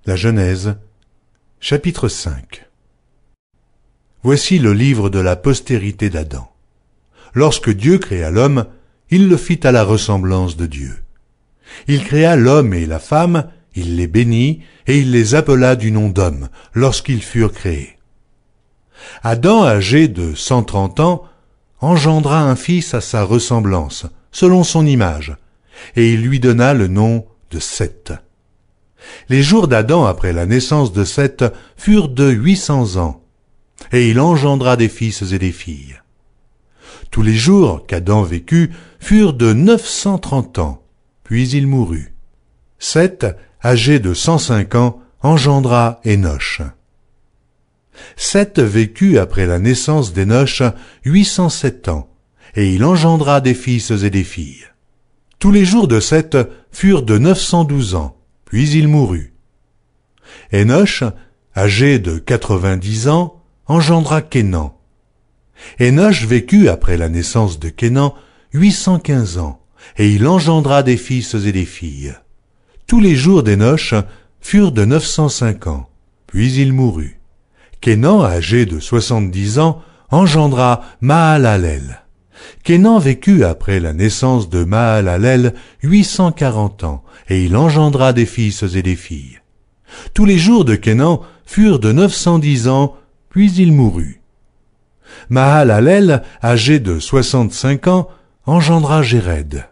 La Genèse, chapitre 5. Voici le livre de la postérité d'Adam. Lorsque Dieu créa l'homme, il le fit à la ressemblance de Dieu. Il créa l'homme et la femme, il les bénit, et il les appela du nom d'homme, lorsqu'ils furent créés. Adam, âgé de 130 ans, engendra un fils à sa ressemblance, selon son image, et il lui donna le nom de Seth. Les jours d'Adam après la naissance de Seth furent de 800 ans, et il engendra des fils et des filles. Tous les jours qu'Adam vécut furent de 930 ans, puis il mourut. Seth, âgé de 105 ans, engendra Énoch. Seth vécut après la naissance d'Énoch 807 ans, et il engendra des fils et des filles. Tous les jours de Seth furent de 912 ans, puis il mourut. Énoch, âgé de 90 ans, engendra Kénan. Énoch vécut après la naissance de Kénan 815 ans, et il engendra des fils et des filles. Tous les jours d'Énoch furent de 905 ans, puis il mourut. Kénan, âgé de 70 ans, engendra Mahalalel. Kénan vécut après la naissance de Mahalalel 840 ans, et il engendra des fils et des filles. Tous les jours de Kénan furent de 910 ans, puis il mourut. Mahalalel, âgé de 65 ans, engendra Jéred.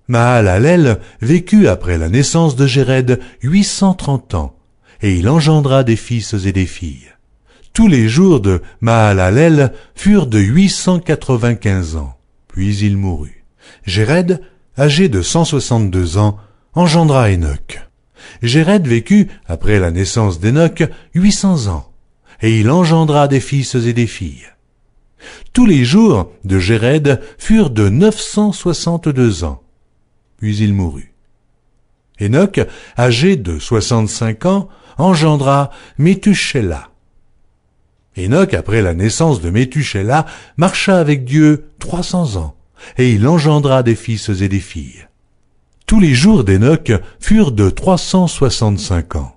Mahalalel vécut après la naissance de Jéred 830 ans, et il engendra des fils et des filles. Tous les jours de Mahalalel furent de 895 ans, puis il mourut. Jéred, âgé de 162 ans, engendra Énoch. Jéred vécut, après la naissance d'Énoch, 800 ans, et il engendra des fils et des filles. Tous les jours de Jéred furent de 962 ans, puis il mourut. Énoch, âgé de 65 ans, engendra Méthusélah. Énoch, après la naissance de Méthusélah, marcha avec Dieu 300 ans, et il engendra des fils et des filles. Tous les jours d'Énoch furent de 365 ans.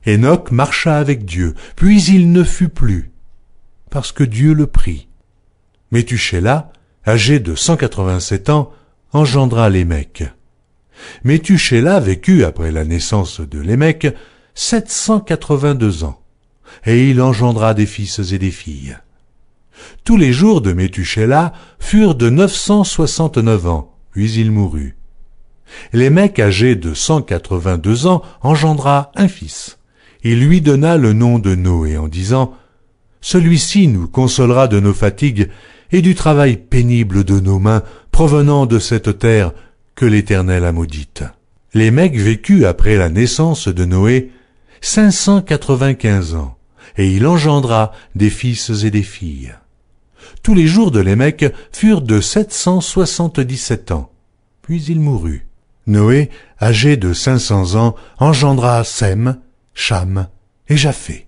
Énoch marcha avec Dieu, puis il ne fut plus, parce que Dieu le prit. Méthusélah, âgé de 187 ans, engendra Lémec. Méthusélah vécut après la naissance de Lémec 782 ans, et il engendra des fils et des filles. Tous les jours de Méthusélah furent de 969 ans, puis il mourut. Lémec, âgé de 182 ans, engendra un fils. Il lui donna le nom de Noé en disant « Celui-ci nous consolera de nos fatigues et du travail pénible de nos mains provenant de cette terre que l'Éternel a maudite. » Lémec vécut après la naissance de Noé 595 ans, et il engendra des fils et des filles. Tous les jours de Lémec furent de 777 ans, puis il mourut. Noé, âgé de 500 ans, engendra Sem, Cham et Japheth.